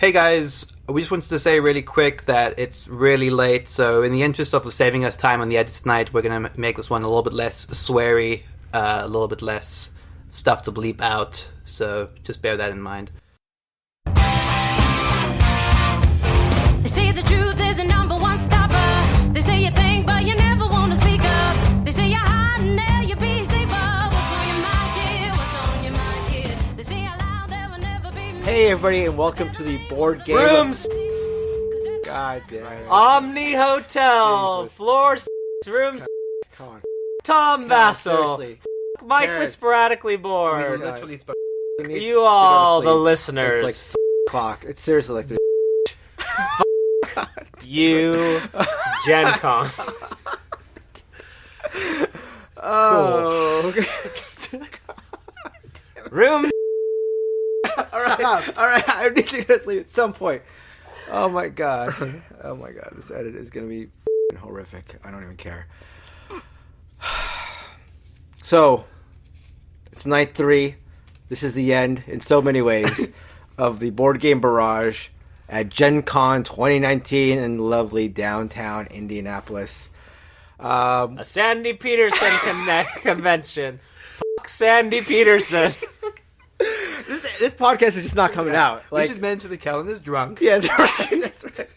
Hey guys, we just wanted to say really quick that it's really late, so in the interest of saving us time on the edit tonight, we're going to make this one a little bit less sweary, a little bit less stuff to bleep out, so just bear that in mind. They say the truth is the number one stopper. They say you think, but you never want to speak up. They say you're hot and now you're busy, but what's on your mind, kid? What's on your mind, kid? They say out loud there will never be me. Hey everybody, and welcome to the board game Rooms, God damn it. Omni Hotel, Jesus. floor rooms. Come on. Tom Vassal, Seriously. Mike Jared. was sporadically We bored. literally spoke. We need You to go to all, the sleep. listeners, It's like clock. It's seriously like you, Gen Con. oh. Okay. Room. all right. I need to go to sleep at some point. Oh my god. Oh my god. This edit is gonna be horrific. I don't even care. So, it's night 3. This is the end, in so many ways, of the board game barrage at Gen Con 2019 in lovely downtown Indianapolis. A Sandy Peterson convention. Fuck Sandy Peterson. This podcast is just not coming out. We should mention the calendar's drunk. Yeah, that's right. That's right.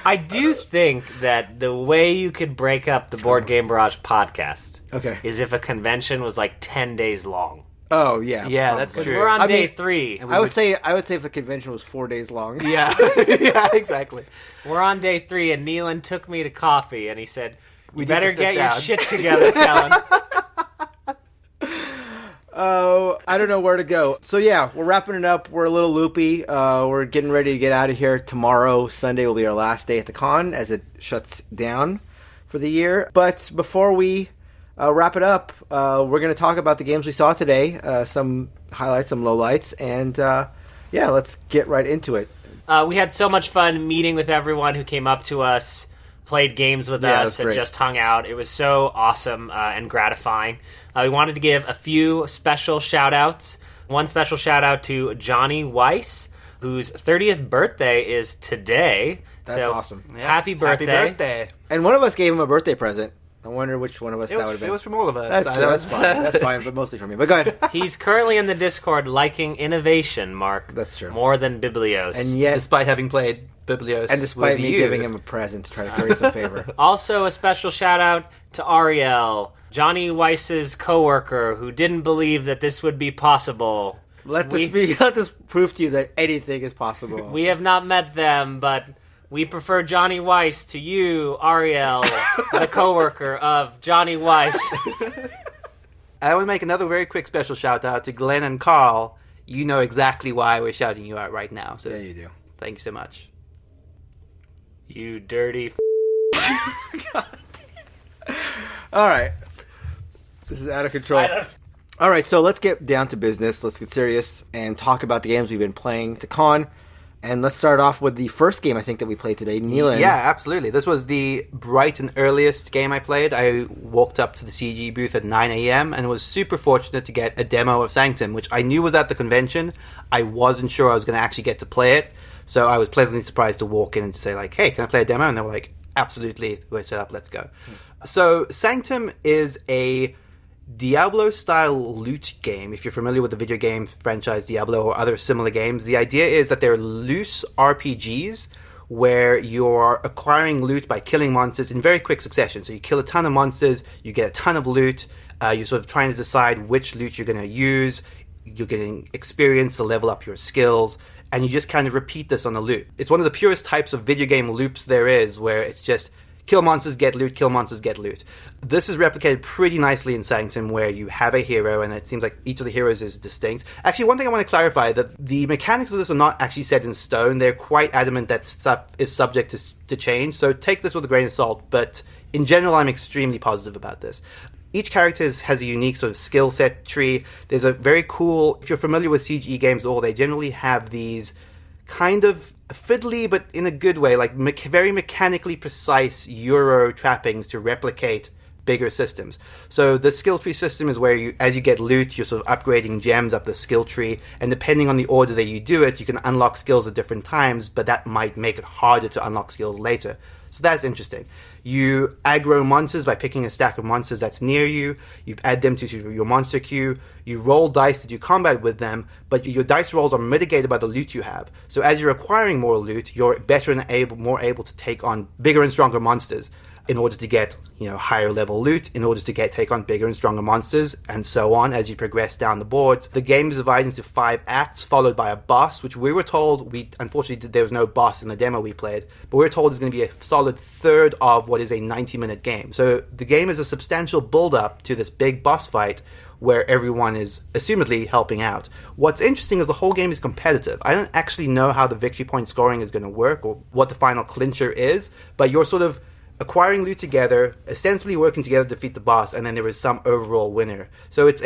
I do think that the way you could break up the Board Game Barrage podcast is if a convention was like 10 days long. Oh yeah, Yeah, that's probably. true. We're on I day mean, 3. I would say if the convention was 4 days long. Yeah, yeah, exactly. We're on day 3, and Neelan took me to coffee, and he said, "You need better to sit get your down." shit together, Kellen." Oh, I don't know where to go. So yeah, we're wrapping it up. We're a little loopy. We're getting ready to get out of here. Tomorrow, Sunday, will be our last day at the con as it shuts down for the year. But before we wrap it up, we're going to talk about the games we saw today, some highlights, some lowlights, and yeah, let's get right into it. We had so much fun meeting with everyone who came up to us, played games with Yeah, us, that's and great. just hung out. It was so awesome and gratifying. We wanted to give a few special shout-outs. One special shout-out to Johnny Weiss, whose 30th birthday is today. That's So, awesome. Yeah. Happy birthday. Happy birthday. And one of us gave him a birthday present. I wonder which one of us It that would have was, been. it was from all of us. That's fine. That's fine, but mostly for me. But go ahead. He's currently in the Discord liking innovation, Mark. That's true. More than Biblios. And yet, Despite having played Biblios and despite with me you. giving him a present to try to curry some favor. Also, a special shout out to Ariel, Johnny Weiss's coworker, who didn't believe that this would be possible. Let this prove to you that anything is possible. We have not met them, but we prefer Johnny Weiss to you, Ariel, the coworker of Johnny Weiss. I want to make another very quick special shout out to Glenn and Carl. You know exactly why we're shouting you out right now. So Yeah, you do. thank you so much. You dirty All right. This is out of control. All right, so let's get down to business. Let's get serious and talk about the games we've been playing at the con. And let's start off with the first game I think that we played today, Neelan. Yeah, absolutely. This was the bright and earliest game I played. I walked up to the CG booth at 9 a.m. and was super fortunate to get a demo of Sanctum, which I knew was at the convention. I wasn't sure I was going to actually get to play it, so I was pleasantly surprised to walk in and say, like, hey, can I play a demo? And they were like, absolutely, we're set up, let's go. So Sanctum is a Diablo-style loot game. If you're familiar with the video game franchise Diablo or other similar games, the idea is that they're loose RPGs where you're acquiring loot by killing monsters in very quick succession. So you kill a ton of monsters, you get a ton of loot, you're sort of trying to decide which loot you're going to use, you're getting experience to level up your skills, and you just kind of repeat this on a loop. It's one of the purest types of video game loops there is, where it's just kill monsters, get loot, kill monsters, get loot. This is replicated pretty nicely in Sanctum, where you have a hero, and it seems like each of the heroes is distinct. Actually, one thing I want to clarify, that the mechanics of this are not actually set in stone. They're quite adamant that stuff is subject to change, so take this with a grain of salt, but in general, I'm extremely positive about this. Each character has a unique sort of skill set tree. There's a very cool, if you're familiar with CGE games at all, they generally have these kind of fiddly, but in a good way, like very mechanically precise Euro trappings to replicate bigger systems. So the skill tree system is where you, as you get loot, you're sort of upgrading gems up the skill tree, and depending on the order that you do it, you can unlock skills at different times, but that might make it harder to unlock skills later. So that's interesting. You aggro monsters by picking a stack of monsters that's near you. You add them to your monster queue. You roll dice to do combat with them, but your dice rolls are mitigated by the loot you have. So as you're acquiring more loot, you're better and more able to take on bigger and stronger monsters in order to get, higher level loot, in order to take on bigger and stronger monsters, and so on as you progress down the board. The game is divided into 5 acts, followed by a boss, which we were told, unfortunately there was no boss in the demo we played, but we were told is going to be a solid third of what is a 90-minute game. So the game is a substantial build-up to this big boss fight, where everyone is assumedly helping out. What's interesting is the whole game is competitive. I don't actually know how the victory point scoring is going to work, or what the final clincher is, but you're sort of acquiring loot together, ostensibly working together to defeat the boss, and then there is some overall winner. So it's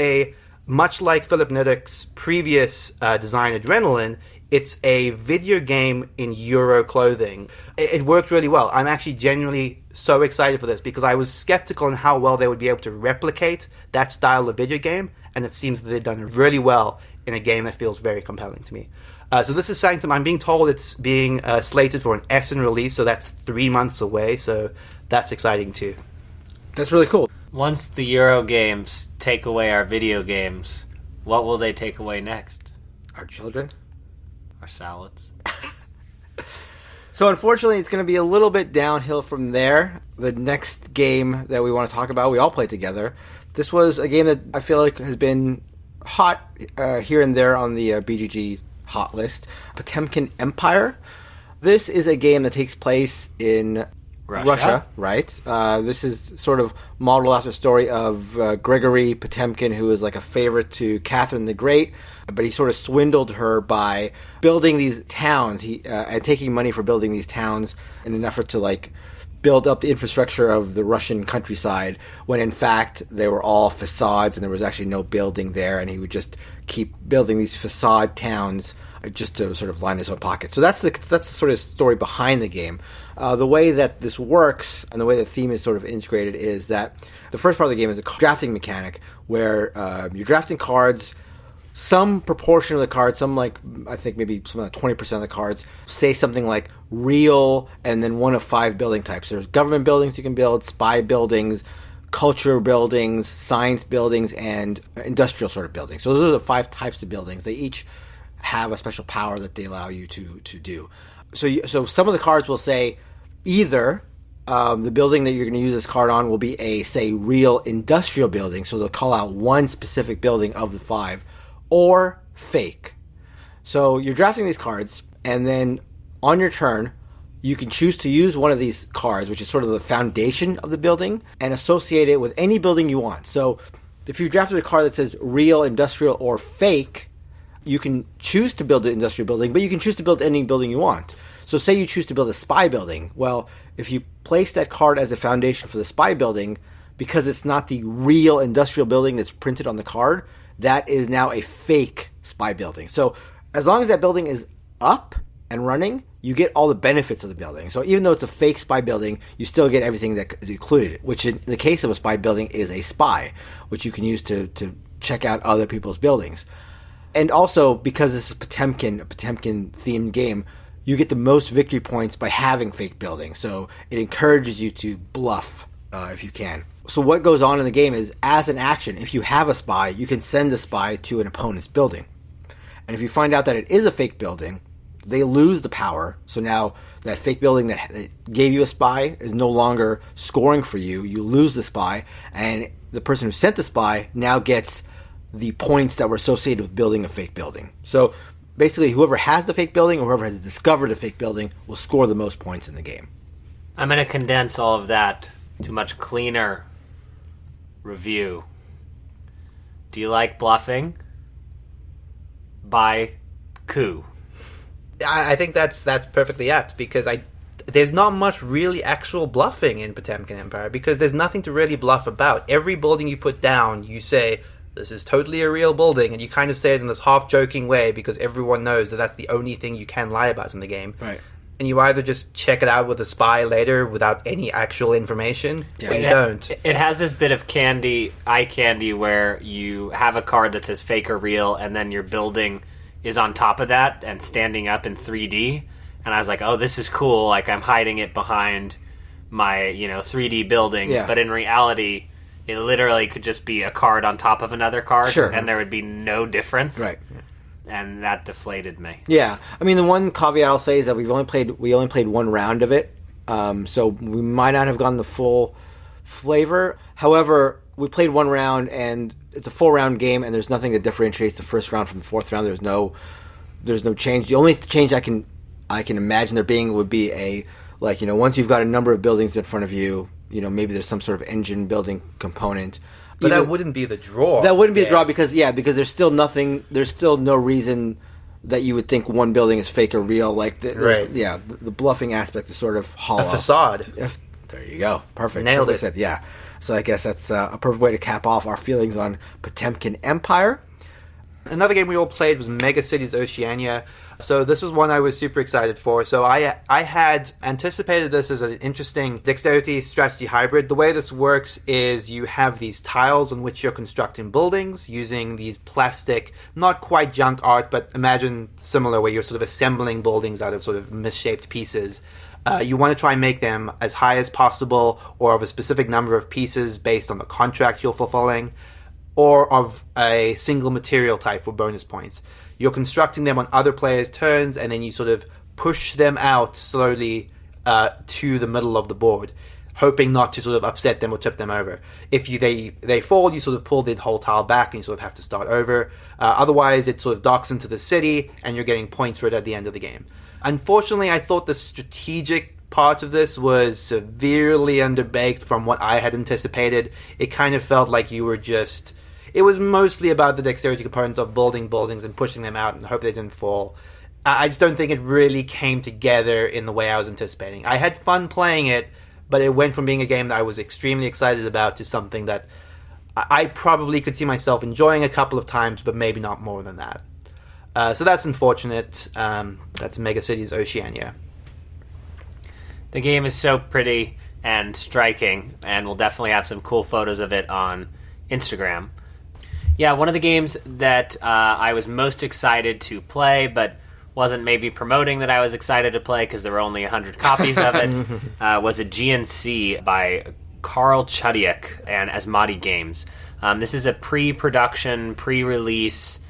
much like Philip Nuddick's previous design, Adrenaline, it's a video game in Euro clothing. It worked really well. I'm actually genuinely so excited for this, because I was skeptical on how well they would be able to replicate that style of video game, and it seems that they've done it really well in a game that feels very compelling to me. So this is Sanctum. I'm being told it's being slated for an Essen release, so that's 3 months away, so that's exciting too. That's really cool. Once the Euro games take away our video games, what will they take away next? Our children? Our salads? So unfortunately, it's going to be a little bit downhill from there. The next game that we want to talk about, we all played together. This was a game that I feel like has been hot here and there on the BGG hot list. Potemkin Empire. This is a game that takes place in Russia, right? This is sort of modeled after the story of Gregory Potemkin, who is like a favorite to Catherine the Great, but he sort of swindled her by building these towns and taking money for building these towns in an effort to build up the infrastructure of the Russian countryside, when in fact they were all facades and there was actually no building there, and he would just keep building these facade towns just to sort of line his own pocket. So that's the sort of story behind the game. The way that this works and the way the theme is sort of integrated is that the first part of the game is a drafting mechanic where you're drafting cards. Some proportion of the cards, I think maybe some 20% of the cards, say something like real and then one of 5 building types. There's government buildings you can build, spy buildings, culture buildings, science buildings, and industrial sort of buildings. So those are the 5 types of buildings. They each have a special power that they allow you to do. So some of the cards will say either the building that you're going to use this card on will be a, say, real industrial building, so they'll call out one specific building of the 5, or fake. So you're drafting these cards, and then on your turn, you can choose to use one of these cards, which is sort of the foundation of the building, and associate it with any building you want. So if you drafted a card that says real, industrial, or fake, you can choose to build an industrial building, but you can choose to build any building you want. So say you choose to build a spy building. Well, if you place that card as a foundation for the spy building, because it's not the real industrial building that's printed on the card, that is now a fake spy building. So as long as that building is up and running, you get all the benefits of the building. So even though it's a fake spy building, you still get everything that is included, which in the case of a spy building is a spy, which you can use to check out other people's buildings. And also, because this is a Potemkin-themed game, you get the most victory points by having fake buildings. So it encourages you to bluff if you can. So what goes on in the game is, as an action, if you have a spy, you can send a spy to an opponent's building. And if you find out that it is a fake building, they lose the power. So now that fake building that gave you a spy is no longer scoring for you. You lose the spy, and the person who sent the spy now gets the points that were associated with building a fake building. So basically, whoever has the fake building or whoever has discovered a fake building will score the most points in the game. I'm going to condense all of that to a much cleaner review. Do you like bluffing? By coup. I think that's perfectly apt, because there's not much really actual bluffing in Potemkin Empire, because there's nothing to really bluff about. Every building you put down, you say, this is totally a real building, and you kind of say it in this half-joking way because everyone knows that that's the only thing you can lie about in the game. Right. and you either just check it out with a spy later without any actual information, or you don't. It has this bit of eye candy, where you have a card that says fake or real, and then your building is on top of that and standing up in 3D. And I was like, oh, this is cool. Like, I'm hiding it behind my, 3D building. Yeah. But in reality, it literally could just be a card on top of another card. Sure. And there would be no difference. Right. And that deflated me. Yeah, I mean, the one caveat I'll say is that we only played one round of it, so we might not have gotten the full flavor. However, we played one round, and it's a 4-round game, and there's nothing that differentiates the first round from the fourth round. There's no change. The only change I can imagine there being would be once you've got a number of buildings in front of you, maybe there's some sort of engine building component. But that wouldn't be the draw. That wouldn't be the draw because there's still nothing. There's still no reason that you would think one building is fake or real. Like the bluffing aspect is sort of hollow. A facade. There you go. Perfect. Nailed it. Said, yeah. So I guess that's a perfect way to cap off our feelings on Potemkin Empire. Another game we all played was MegaCity's Oceania. So this was one I was super excited for. So I had anticipated this as an interesting dexterity strategy hybrid. The way this works is you have these tiles on which you're constructing buildings using these plastic, not quite junk art, but imagine similar where you're sort of assembling buildings out of sort of misshaped pieces. You want to try and make them as high as possible or of a specific number of pieces based on the contract you're fulfilling, or of a single material type for bonus points. You're constructing them on other players' turns, and then you sort of push them out slowly to the middle of the board, hoping not to sort of upset them or tip them over. If they fall, you sort of pull the whole tile back, and you sort of have to start over. Otherwise, it sort of docks into the city, and you're getting points for it at the end of the game. Unfortunately, I thought the strategic part of this was severely underbaked from what I had anticipated. It kind of felt like you were just... It was mostly about the dexterity component of building buildings and pushing them out and hope they didn't fall. I just don't think it really came together in the way I was anticipating. I had fun playing it, but it went from being a game that I was extremely excited about to something that I probably could see myself enjoying a couple of times, but maybe not more than that. So that's unfortunate. That's MegaCity's Oceania. The game is so pretty and striking, and we'll definitely have some cool photos of it on Instagram. Yeah, one of the games that I was most excited to play, but wasn't maybe promoting that I was excited to play because there were only 100 copies of it, was Aegean Sea by Karl Chudyk and Asmati Games. This is a pre-production, pre-release,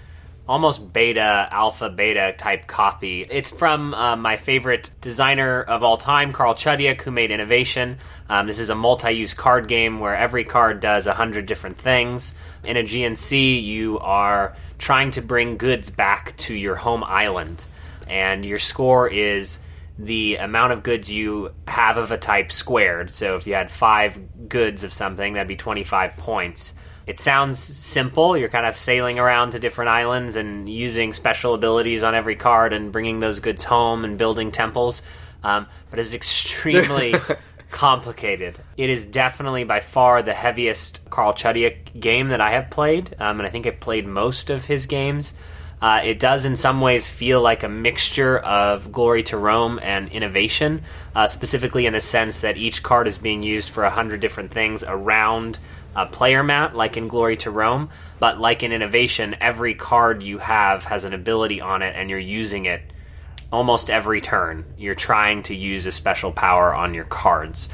almost alpha beta type copy. It's from my favorite designer of all time, Karl Chudyk, who made Innovation. This is a multi-use card game where every card does 100 different things. In Aegean Sea, you are trying to bring goods back to your home island, and your score is the amount of goods you have of a type squared. So if you had 5 goods of something, that'd be 25 points. It sounds simple. You're kind of sailing around to different islands and using special abilities on every card and bringing those goods home and building temples. But it's extremely complicated. It is definitely by far the heaviest Karl Chudyk game that I have played, and I think I've played most of his games. It does in some ways feel like a mixture of Glory to Rome and Innovation, specifically in the sense that each card is being used for 100 different things around a player mat, like in Glory to Rome, but like in Innovation, every card you have has an ability on it, and you're using it almost every turn. You're trying to use a special power on your cards,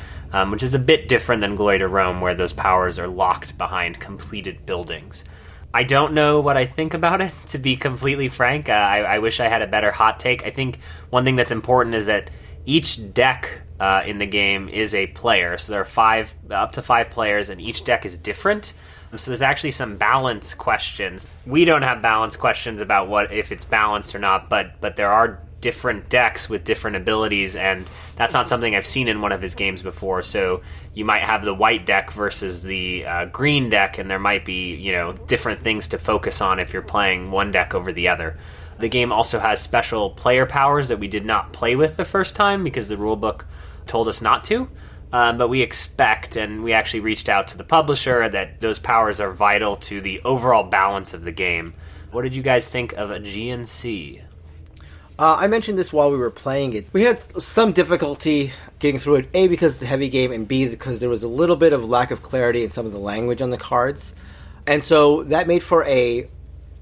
which is a bit different than Glory to Rome, where those powers are locked behind completed buildings. I don't know what I think about it, to be completely frank. I wish I had a better hot take. I think one thing that's important is that each deck in the game is a player. So there are up to 5 players, and each deck is different. So there's actually some balance questions. We don't have balance questions about if it's balanced or not, but there are different decks with different abilities, and that's not something I've seen in one of his games before. So you might have the white deck versus the green deck, and there might be different things to focus on if you're playing one deck over the other. The game also has special player powers that we did not play with the first time because the rulebook told us not to. But we expect, and we actually reached out to the publisher, that those powers are vital to the overall balance of the game. What did you guys think of Aegean Sea? I mentioned this while we were playing it. We had some difficulty getting through it, A, because it's a heavy game, and B, because there was a little bit of lack of clarity in some of the language on the cards. And so that made for a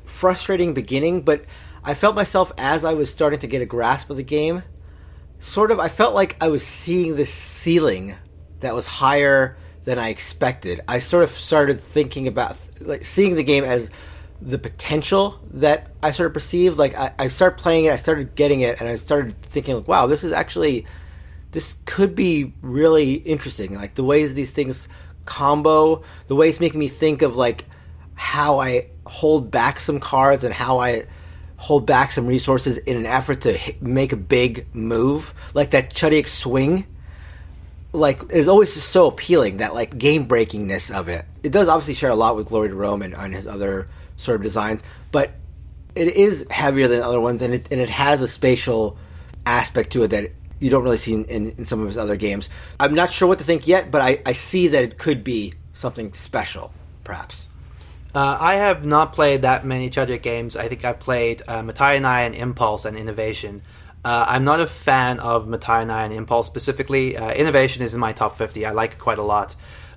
frustrating beginning, but I felt myself, as I was starting to get a grasp of the game, I felt like I was seeing this ceiling that was higher than I expected. I sort of started thinking about, like, seeing the game as the potential that I sort of perceived. Like, I started playing it, I started getting it, and I started thinking, like, wow, this could be really interesting. Like, the ways these things combo, the way it's making me think of, like, how I hold back some cards and how I hold back some resources in an effort to make a big move. Like, that Chudik swing, like, is always just so appealing, that, like, game-breakingness of it. It does obviously share a lot with Glory to Rome and his other sort of designs, but it is heavier than other ones, and it has a spatial aspect to it that you don't really see in some of his other games. I'm not sure what to think yet, but I see that it could be something special, perhaps. I have not played that many Chudik games. I think I've played Matayanai and Impulse and Innovation. I'm not a fan of Matayanai and Impulse specifically. Innovation is in my top 50. I like it quite a lot.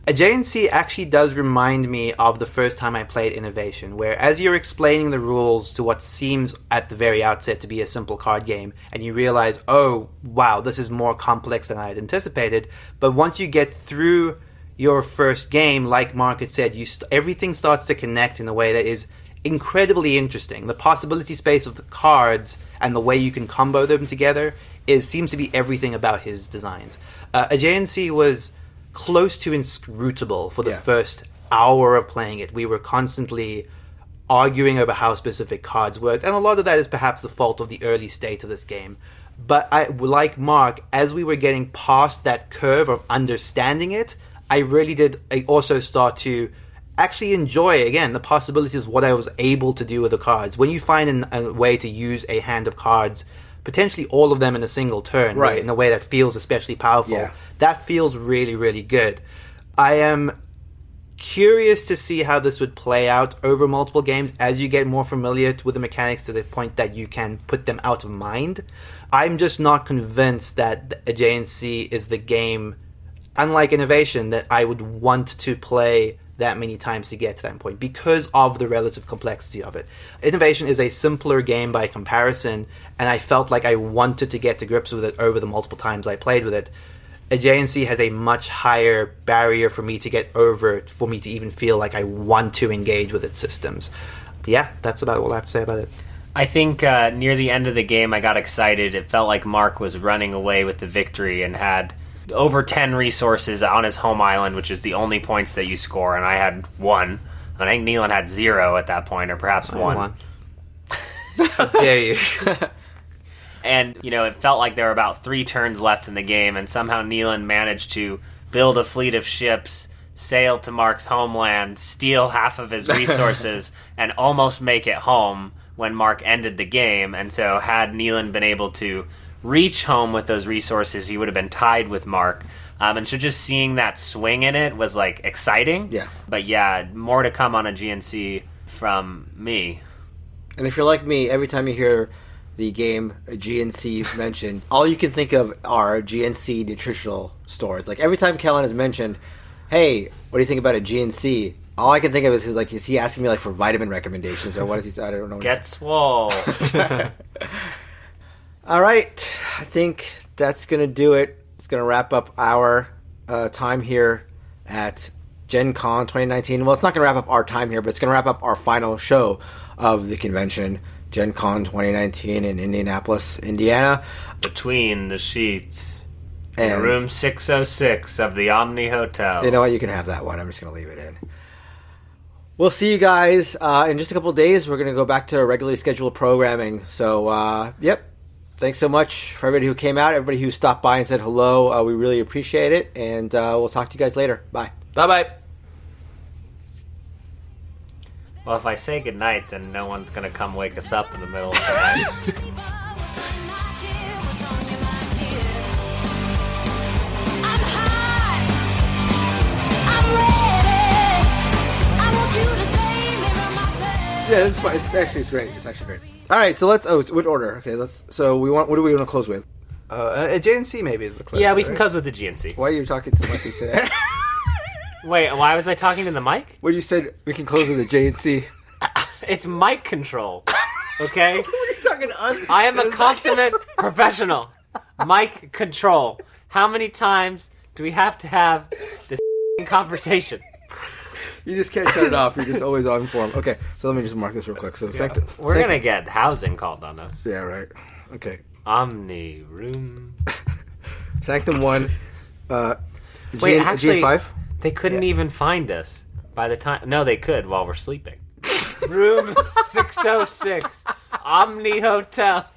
Aegean Sea actually does remind me of the first time I played Innovation, where as you're explaining the rules to what seems at the very outset to be a simple card game, and you realize, oh, wow, this is more complex than I had anticipated, but once you get through your first game, like Mark had said, everything starts to connect in a way that is incredibly interesting. The possibility space of the cards and the way you can combo them together seems to be everything about his designs. Aegean Sea was close to inscrutable for the first hour of playing it. We were constantly arguing over how specific cards worked, and a lot of that is perhaps the fault of the early state of this game. But like Mark, as we were getting past that curve of understanding it, I also start to actually enjoy, again, the possibilities of what I was able to do with the cards. When you find a way to use a hand of cards, potentially all of them in a single turn, right, in a way that feels especially powerful, that feels really, really good. I am curious to see how this would play out over multiple games as you get more familiar with the mechanics to the point that you can put them out of mind. I'm just not convinced that Aegean Sea is the game, unlike Innovation, that I would want to play that many times to get to that point because of the relative complexity of it. Innovation is a simpler game by comparison, and I felt like I wanted to get to grips with it over the multiple times I played with it. Aegean Sea has a much higher barrier for me to get over, for me to even feel like I want to engage with its systems. Yeah, that's about all I have to say about it. I think near the end of the game I got excited. It felt like Mark was running away with the victory and had over 10 resources on his home island, which is the only points that you score, and I had 1. And I think Neelan had 0 at that point, or perhaps 1. How dare you. And, it felt like there were about 3 turns left in the game, and somehow Neelan managed to build a fleet of ships, sail to Mark's homeland, steal half of his resources, and almost make it home when Mark ended the game. And so had Neelan been able to reach home with those resources, he would have been tied with Mark. And so just seeing that swing in it was, like, exciting. Yeah. But yeah, more to come on Aegean Sea from me. And if you're like me, every time you hear the game Aegean Sea mentioned, all you can think of are Aegean Sea nutritional stores. Like, every time Kellen has mentioned, hey, what do you think about Aegean Sea? All I can think of is he asking me, like, for vitamin recommendations, or what is he? I don't know. Get swole. All right, I think that's going to do it. It's going to wrap up our time here at Gen Con 2019. Well, it's not going to wrap up our time here, but it's going to wrap up our final show of the convention, Gen Con 2019 in Indianapolis, Indiana. Between the sheets. And in room 606 of the Omni Hotel. You know what? You can have that one. I'm just going to leave it in. We'll see you guys in just a couple of days. We're going to go back to our regularly scheduled programming. So, yep. Thanks so much for everybody who came out, everybody who stopped by and said hello. We really appreciate it, and we'll talk to you guys later. Bye. Bye-bye. Well, if I say goodnight, then no one's going to come wake us up in the middle of the night. Yeah, it's fine. It's actually great. It's actually great. All right, so let's. Oh, which order? Okay, let's. So we want. What do we want to close with? Aegean Sea maybe is the close. Yeah, we can close with the GNC. Why are you talking to Mike? You said. Wait, why was I talking to the mic? When you said we can close with the JNC. It's mic control. Okay? You're talking to us. I am a consummate professional. Mic control. How many times do we have to have this conversation? You just can't shut it off. You're just always on form. Okay, so let me just mark this real quick. So Sanctum. We're going to get housing called on us. Yeah, right. Okay. Omni room. Sanctum 1. Wait, actually, G5? they couldn't even find us by the time. No, they could while we're sleeping. Room 606. Omni Hotel.